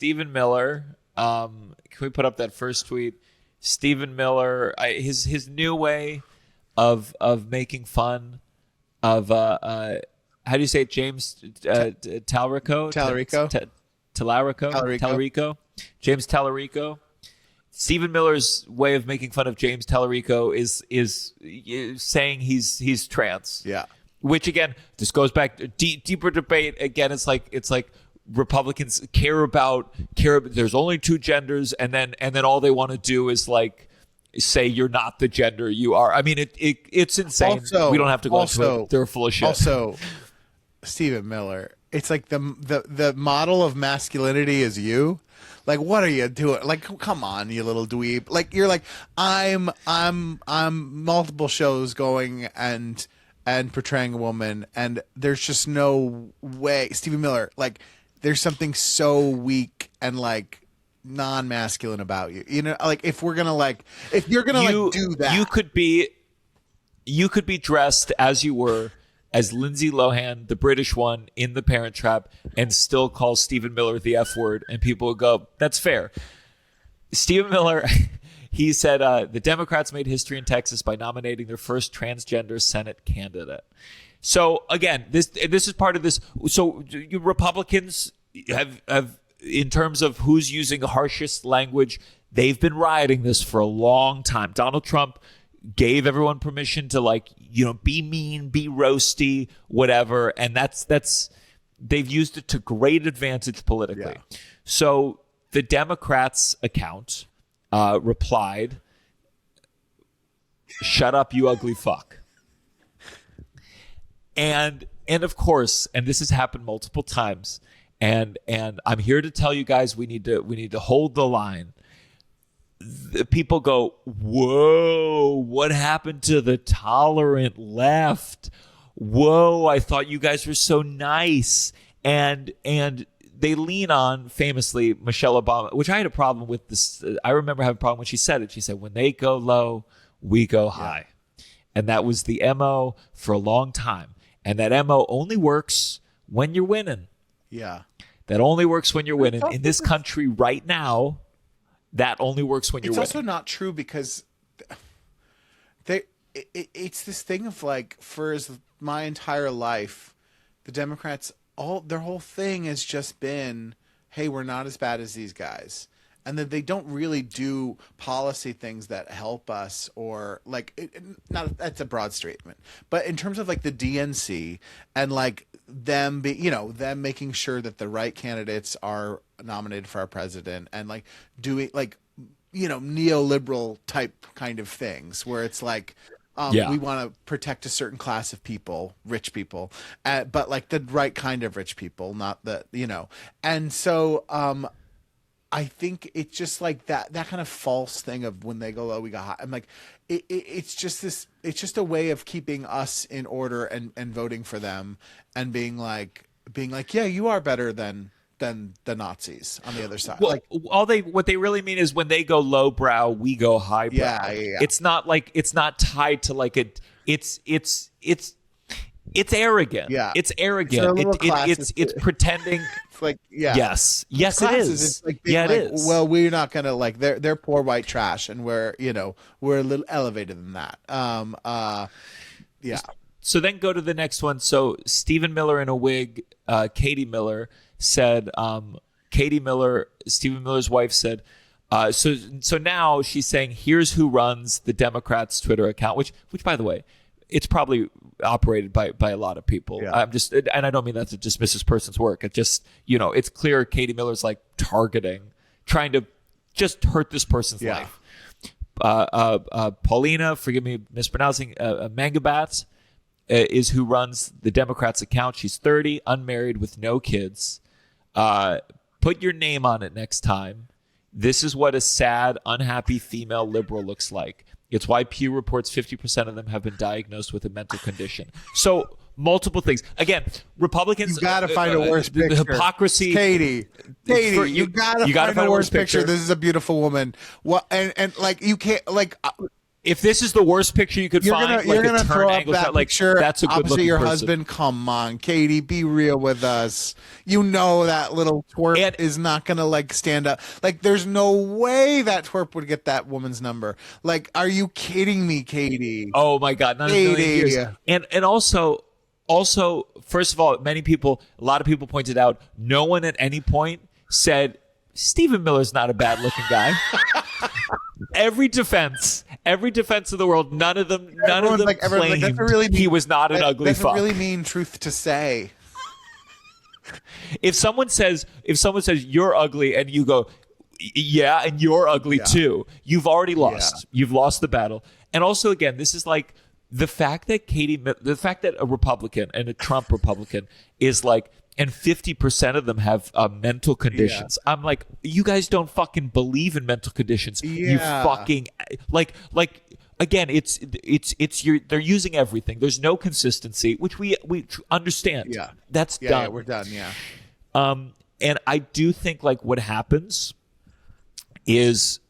Stephen Miller. Can we put up that first tweet? Stephen Miller, his new way of making fun of how do you say it? James Talarico? Talarico. James Talarico. Stephen Miller's way of making fun of James Talarico is saying he's trans. Yeah. Which again, this goes back to deeper debate. Again, it's like Republicans care about there's only two genders, and then all they want to do is like say you're not the gender you are. I mean, it's insane. Also, we don't have to go into it. They're full of shit. Also, Stephen Miller, it's like the model of masculinity is you. Like, what are you doing? Like, come on, you little dweeb. Like, you're like, I'm multiple shows going and portraying a woman, and there's just no way. Stephen Miller, like, there's something so weak and like non-masculine about you. You know, like if you're gonna do that, you could be dressed as you were as Lindsay Lohan, the British one in The Parent Trap, and still call Stephen Miller the F word, and people would go, "That's fair." Stephen Miller. He said the Democrats made history in Texas by nominating their first transgender Senate candidate. So again, this is part of this. So you Republicans have in terms of who's using the harshest language, they've been rioting this for a long time. Donald Trump gave everyone permission to be mean, be roasty, whatever, and that's they've used it to great advantage politically. Yeah. So the Democrats' account replied, "Shut up, you ugly fuck." And of course, and this has happened multiple times, and I'm here to tell you guys we need to hold the line. The people go, "Whoa, what happened to the tolerant left? Whoa, I thought you guys were so nice." And they lean on, famously, Michelle Obama, which I had a problem with this. I remember having a problem when she said it. She said, "When they go low, we go high." Yeah. And that was the MO for a long time. And that MO only works when you're winning. Yeah. That only works when you're winning. In this country right now, that only works when you're winning. It's also not true because it's this thing of like, for my entire life, the Democrats, their whole thing has just been, hey, we're not as bad as these guys. And that they don't really do policy things that help us, or that's a broad statement. But in terms of like the DNC and like them making sure that the right candidates are nominated for our president, and like doing like, neoliberal type kind of things where it's like, we want to protect a certain class of people, rich people, but like the right kind of rich people, not the, and so, I think it's just like that kind of false thing of when they go low, we go high. I'm like, it's just a way of keeping us in order and voting for them and being like, yeah, you are better than the Nazis on the other side. Well, what they really mean is when they go lowbrow, we go highbrow. Yeah. It's not tied to like it's arrogant. Yeah. It's arrogant. It's pretending. Like, yeah, yes it is. It's like it is. Well, we're not gonna like they're poor white trash, and we're a little elevated than that. Yeah. So then go to the next one. So Stephen Miller in a wig, Katie Miller said. Stephen Miller's wife said. So now she's saying, here's who runs the Democrats' Twitter account, which by the way, it's probably operated by a lot of people. Yeah. And I don't mean that to dismiss this person's work. It just, it's clear Katie Miller's like trying to just hurt this person's life. Paulina, forgive me mispronouncing, Mangabat is who runs the Democrats account. She's 30, unmarried with no kids. Put your name on it next time. This is what a sad, unhappy female liberal looks like. It's why Pew reports 50% of them have been diagnosed with a mental condition. So multiple things. Again, Republicans. You got to find a worse picture. The hypocrisy. Katie, you got to find a worse picture. This is a beautiful woman. Well, and like you can't like. if this is the worst picture you could find, you're like gonna a throw turn up angle that shot, like picture that's a good opposite looking your person. husband. Come on, Katie, be real with us. You know that little twerp And- is not gonna like stand up. Like, there's no way that twerp would get that woman's number. Like, are you kidding me, Katie? Oh my God, not a million Katie. years. And also, first of all, a lot of people pointed out, no one at any point said Stephen Miller's not a bad looking guy. Every defense of the world, none of them claimed he was not an ugly fuck. That's a really mean truth to say. If someone says you're ugly and you go, yeah, and you're ugly too, you've already lost. Yeah. You've lost the battle. And also, again, this is like the fact that a Republican and a Trump Republican is like, and 50% of them have mental conditions. Yeah. I'm like, you guys don't fucking believe in mental conditions. Yeah. You fucking like again, they're using everything. There's no consistency, which we understand. Yeah. That's done. Yeah, we're done. Yeah. And I do think like what happens is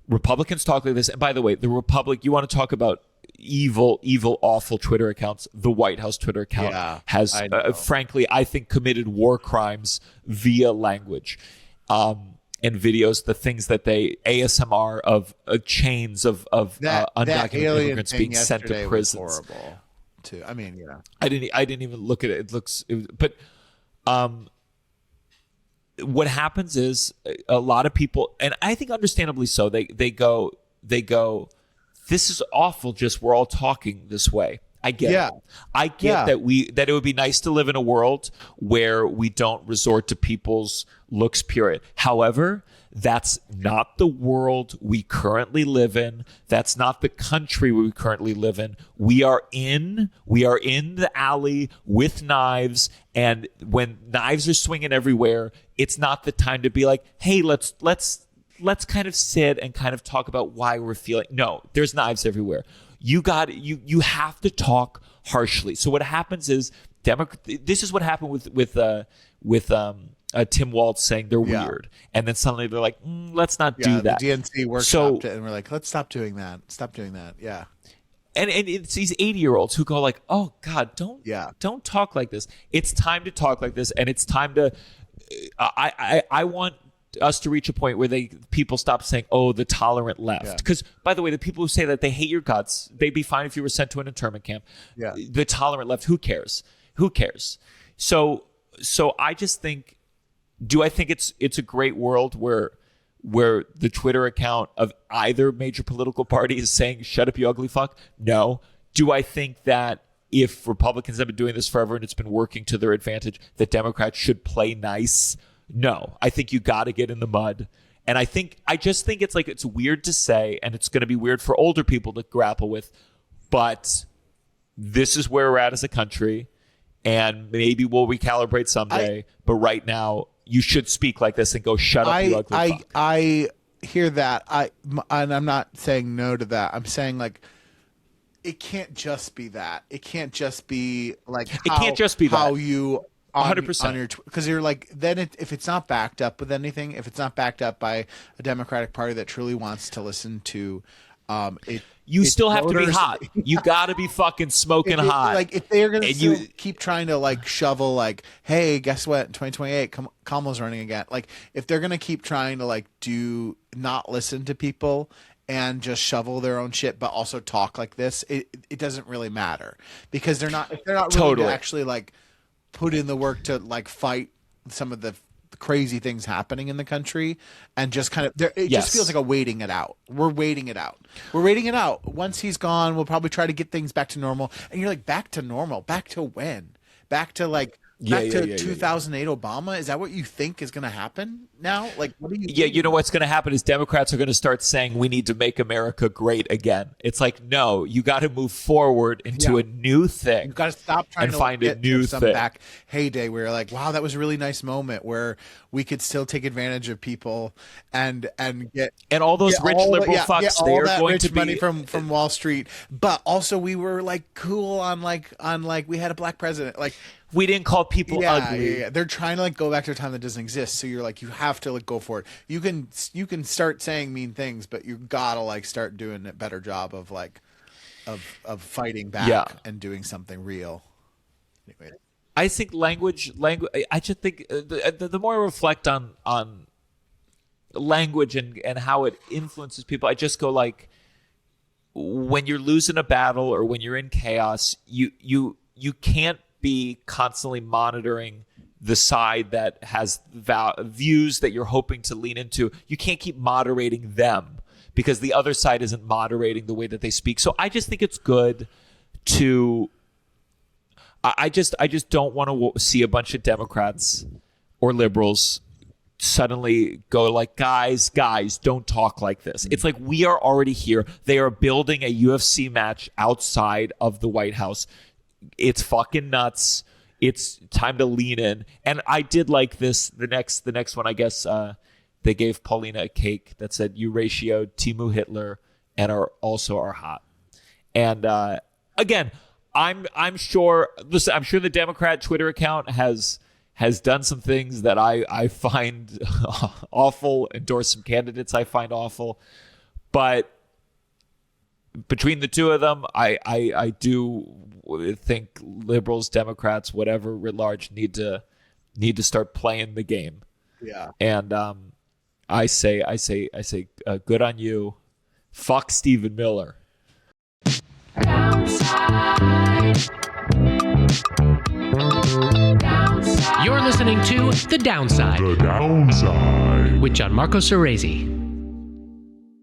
Republicans talk like this. And by the way, the Republic, you want to talk about evil, awful Twitter accounts. The White House Twitter account has, frankly, I think committed war crimes via language and videos. The things that they ASMR of chains of undocumented immigrants being sent to prisons. Was horrible, too. I mean, I didn't even look at it. But what happens is a lot of people, and I think understandably so, they go, this is awful, just we're all talking this way. I get it. I get that it would be nice to live in a world where we don't resort to people's looks period. However, that's not the world we currently live in. That's not the country we currently live in. We are in the alley with knives, and when knives are swinging everywhere, it's not the time to be like, hey, let's kind of sit and kind of talk about why we're feeling. No, there's knives everywhere. You have to talk harshly. So what happens is this is what happened with Tim Walz saying they're weird, and then suddenly they're like, let's not do that. The DNC workshopped it, and we're like, let's stop doing that. Stop doing that. Yeah. And it's these 80-year-olds who go like, oh God, don't talk like this. It's time to talk like this, and it's time to. I want us to reach a point where people stop saying, oh, the tolerant left. Because, by the way, the people who say that they hate your guts, they'd be fine if you were sent to an internment camp. Yeah. The tolerant left, who cares? So I just think, do I think it's a great world where the Twitter account of either major political party is saying, shut up, you ugly fuck? No. Do I think that if Republicans have been doing this forever and it's been working to their advantage, that Democrats should play nice? No, I think you got to get in the mud. And I just think it's weird to say, and it's going to be weird for older people to grapple with, but this is where we're at as a country, and maybe we'll recalibrate someday. But right now, you should speak like this and go, shut up, you ugly fuck. I hear that. And I'm not saying no to that. I'm saying like, it can't just be that. It can't just be like how you 100%. on your because you're like, then if it's not backed up with anything, if it's not backed up by a Democratic Party that truly wants to listen to it, you still have to be hot. You got to be fucking smoking hot. Like, if they're going to keep trying to like shovel like, hey, guess what? In 2028, Kamala's running again. Like, if they're going to keep trying to like not listen to people and just shovel their own shit, but also talk like this, it doesn't really matter, because they're not really to actually like put in the work to like fight some of the crazy things happening in the country, and just kind of just feels like a waiting it out. We're waiting it out. Once he's gone, we'll probably try to get things back to normal. And you're like, back to normal? Back to when? Back to like 2008 Obama? Is that what you think is going to happen now? Like, what do you think? You know what's going to happen is Democrats are going to start saying we need to make America great again. It's like, no, you got to move forward into a new thing. You've got to stop trying and to find get a new some thing. back heyday where you're like, wow, that was a really nice moment where we could still take advantage of people and get all those rich liberal fucks. They are going rich to be money from Wall Street, but also we were like cool on like we had a black president. Like, We didn't call people ugly. Yeah. They're trying to like go back to a time that doesn't exist. So you're like, you have to like go for it. You can start saying mean things, but you gotta like start doing a better job of like of fighting back and doing something real. Anyway. I think language. I just think the more I reflect on language and how it influences people, I just go like, when you're losing a battle or when you're in chaos, you can't be constantly monitoring the side that has views that you're hoping to lean into. You can't keep moderating them because the other side isn't moderating the way that they speak. So I just think it's good to. I just don't want to see a bunch of Democrats or liberals suddenly go like, guys, don't talk like this. It's like, we are already here. They are building a UFC match outside of the White House. It's fucking nuts. It's time to lean in. And I did like this. The next one, I guess, they gave Paulina a cake that said, "You ratioed Timu Hitler and are hot." And again, I'm sure. Listen, I'm sure the Democrat Twitter account has done some things that I find awful, endorsed some candidates I find awful. But between the two of them, I do think liberals, Democrats, whatever writ large, need to start playing the game. Yeah. And I say, good on you. Fuck Stephen Miller. You're listening to The Downside. The Downside. With Gianmarco Soresi.